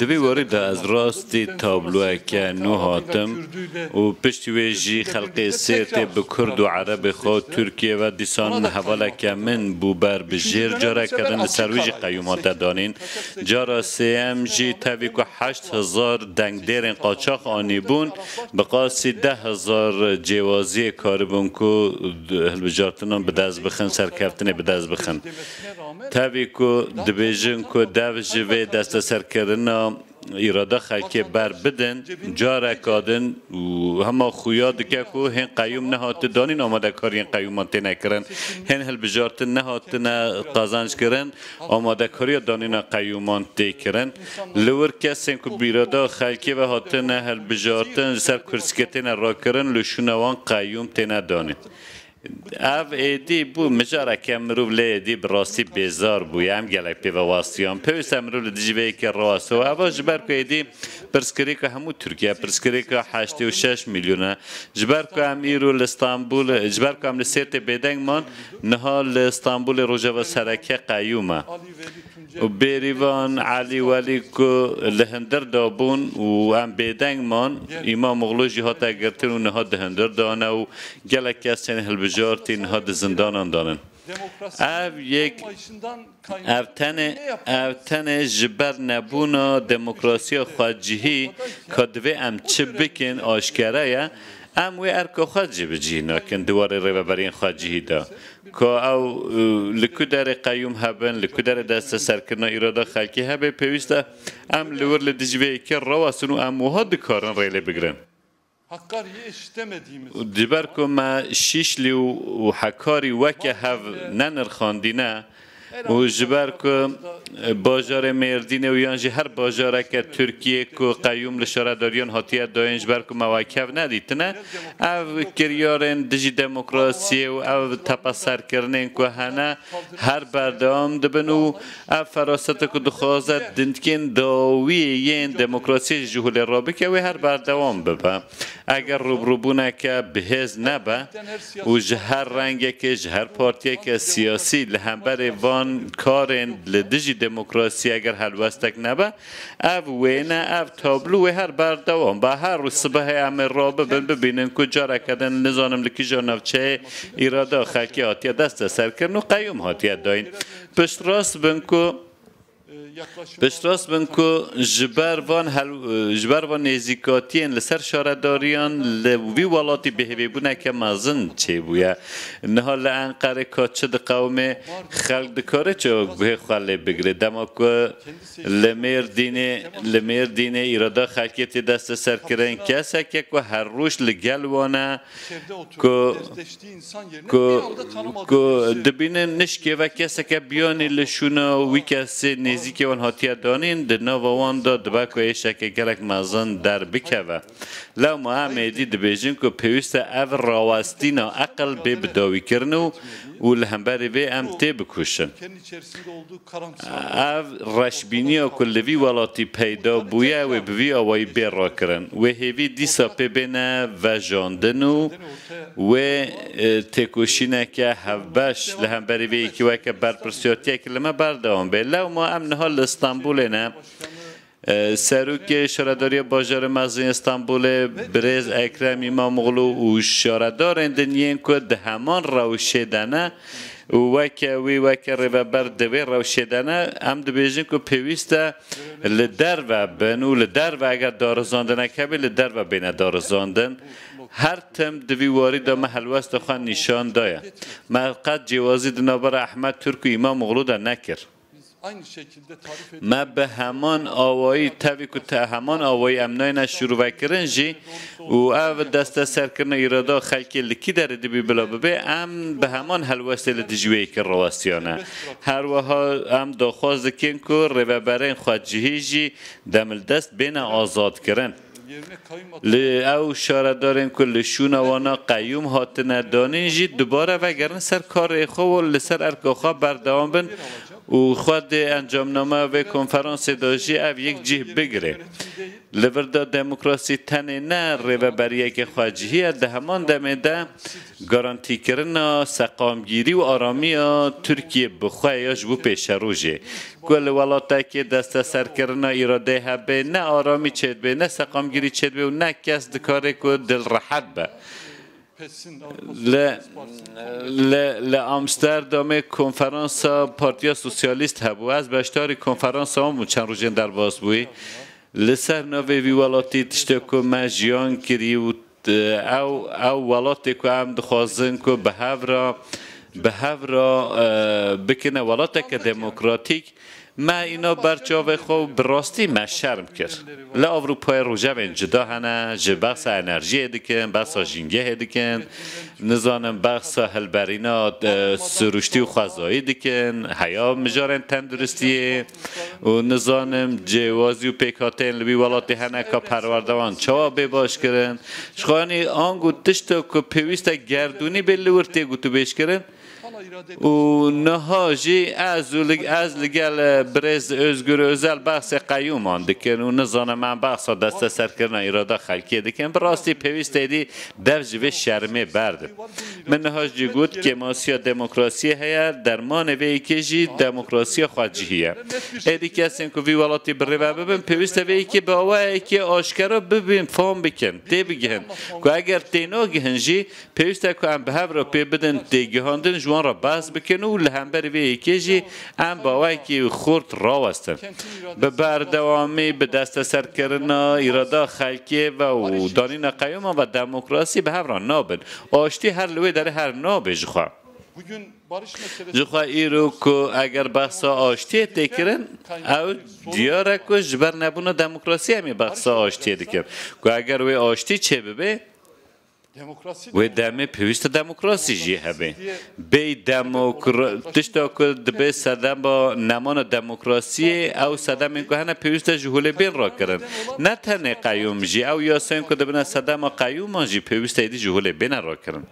دوی وارد از راستی تابلوه که نو هاتم و پشتی ویجی خلق سیرت به کرد و عرب خود ترکیه و دیسان حواله که من بوبر بجیر جاره کردن سرویج قیومات دانین جارا سیم جی تاوی که 8000 دنگ دیرین قاچاق آنی بون بقاسی 10,000 جوازی کاربون که هلبجارتنان به دست بخن سرکفتن به دست بخن تاوی که دبیجن که دوجه و دست سرکرنا ایراده خلکی بر بدن جاره کادن و همه خویاد که که هن قیوم نهات دانین آماده کاری هن قیومات نکرن هن هلبجارتن نهات قازانج کرن آماده کاری دانین قیومات کرن لور کسین که بیراده خلکی و هاتن هلبجارتن سر کرسکتین را کرن لشونوان قیوم تینه دانین او ایدی بو مجاره که مروف لیدی براستی بیزار بوی هم گلک پیو واسطیان پیوست مروف لدیجوهی که راسو او جبر که ایدی پرسکری که همو ترکیه پرسکری که 86 میلیونه جبر که هم ایرو لستانبول جبر که هم لسیرت بیدنگ من نها لستانبول روژه سرکه قیومه و بیریوان علی ولی که لهندر دابون و هم بیدنگ من امام مغلو جهات اگرتن و نها دهندر دانه و گلک کسین هلبجارتی نها دزندان دانن او یک او تن جبر نبونا دموکراسی خواجهی که دوی ام چه بکن آشکره یا ام وی ارکا خواجه بجینا کن دواره ریوبرین خواجهی دا که او لکو در قیوم هبن لکو در دست سرکرنا ایرادا خلکی هبه پیوسته ام لور لدیجوهی که رواسونو ام وها دکارن ریله بگرن دیبر که ما شیشلی و حکاری وکه هف ننرخاندینه و جبر که باجار مردینه و یانجی هر باجاره که ترکیه که قیوم لشارداریان هاتیه داین جبر که مواکف ندیتنه او کریارن دجی دموکراسی و او تپسر کرنین که هنه هر بردام دبن و او فراسته که دخوازت دندکن داوی یین دموکراسی جهول رابه که هر بردوام ببه اگر روبروبونه که بهز نبه و جهر رنگه که جهر پارتیه که سیاسی لهمبر وان کارن لدجی دموکراسی اگر هلوستک نبه او وینه او تابلو هر بردوام با هر روز صبح امر رابه ببینن کجا را کدن نظانم لکی جانفچه ایرادا خلکی هاتیه دست سر کرن و قیوم هاتیه داین پشت راست بن که جبر وان نزیکاتین لسر شارداریان لوی ولاتی بهوی بونه که مازن چه بویا نها لانقره که چه ده قوم خلق دکاره چه به خواله بگره دما که لمیر دینه ایرادا خلقیت دست سر کرن کسا که هر روش لگل وانه که دبینه نشکه و کسا که بیانی لشونه وی کسی نزیک وان هاتیه دانین ده نووان دا دبا که ایشه که گلک مازن در بکوه لو ما هم ایدی دبیجن که پیوسته او راوستینا عقل به بداوی کرنو و لهمبری وی ام تی بکوشن او رشبینی و کلوی ولاتی پیدا بویه و بوی آوائی بیر را کرن و هیوی دیسا پی بینه و جاندنو و تکوشینه که هفبش لهمبری وی که وکه برپرسیاتیه کلمه بردوان بی لو ما ام نهال استانبول نه سروک شارداری باجار مزین استانبول برز اکرم امام مغلو و شاردار دنیین که ده همان روشیدنه وکه ریوبر دوی روشیدنه هم دبیجن که پیوسته لدر و بنو لدر و اگر دارزاندن کبی لدر و بین دارزاندن هر تم دوی وارد ما حلوست خواه نشان دایه ما قد جوازی دنابر احمد ترک و امام مغلو ده نکر ما به همان آوایی تاوی که همان آوایی امنای شروع کرن جی و او دست سر کرن ایرادا خلکی لکی در دبی بلا ببه ام به همان حلوسته لدجوهی که رواستیانه هر وها ام داخواست کن که ریوبرین خواجهی جی دمل دست بین آزاد کرن او شاردارن که لشون وانا قیوم هاتنه دانین جی دوباره وگرن سر کار خو و لسر ارکاخا بردوام بن و خود انجام نامه و کنفرانس داجی او یک جه بگیره لوردا دموکراسی تنه نه رو بر یک خواجهی ده همان دمه ده گارانتی کردن سقامگیری و آرامی ترکیه بخواهیش بو پیش روژه کل ولاته که دست سر کردن ایراده هبه نه آرامی چید به نه سقامگیری چید به و نه کس دکاره که دل راحت به ل آمستردام کنفرانس پارتیا سوسیالیست هبو از بشتاری کنفرانس هم چند روزین در باز بوی لسر نوی وی ولاتی تشته که مجیان کری و او ولاتی که هم دخوازن که به هفرا بکنه ولاتی که دموکراتیک ما اینا برچاو خوب براستی ما شرم کرد لا اروپای روژه و جدا هنه جه بخص انرژی دکن بخص جنگه دکن نظانم بخص هلبرینا سروشتی و خوزایی دکن حیا مجارن تندرستیه و نظانم جوازی و پیکاتین لبی ولاتی هنه که پروردوان چوا باش کرن شخوانی آنگو تشتا که پیوسته گردونی بلورتی گو تو بیش کرن و نهاجی از لگل برز özgür özel بحث قیوم آن دکن و نزانم من بحث دست سر کردن ایراده خلکی دکن براستی پیوست ایدی دوج و شرمه برد من نهاجی گود که ماسیا دموکراسی هیا درمان وی که جی دموکراسی خواجهیه ایدی کسین که وی ولاتی بره ببین پیوست وی که باوه که آشکارا ببین فهم بکن تی بگهن که اگر تینو گهن جی پیوسته که هم به هف را پی بدن تی گهاندن جوان را باز بکنه و لهمبر وی که جی هم باوه که خورد راوستن به بردوامی به دست سر کردن ایرادا خلکی و دانین قیوم و دموکراسی به هف را نابن آشتی هر لوی در هر نابه جخوا جخوا ایرو که اگر بحثا آشتی تکرن او دیاره که جبر نبونه دموکراسی همی بحثا آشتی دکر که اگر وی آشتی چه ببه و دمه پیوست دموکراسی جی هبه بی تشتا که به صدم با نمان دموکراسی او صدم این که هنه پیوست جهول بین را کرن نه تنه قیوم جی او یاسین که دبنه صدم قیوم جی پیوست ایدی جهول بین را کرن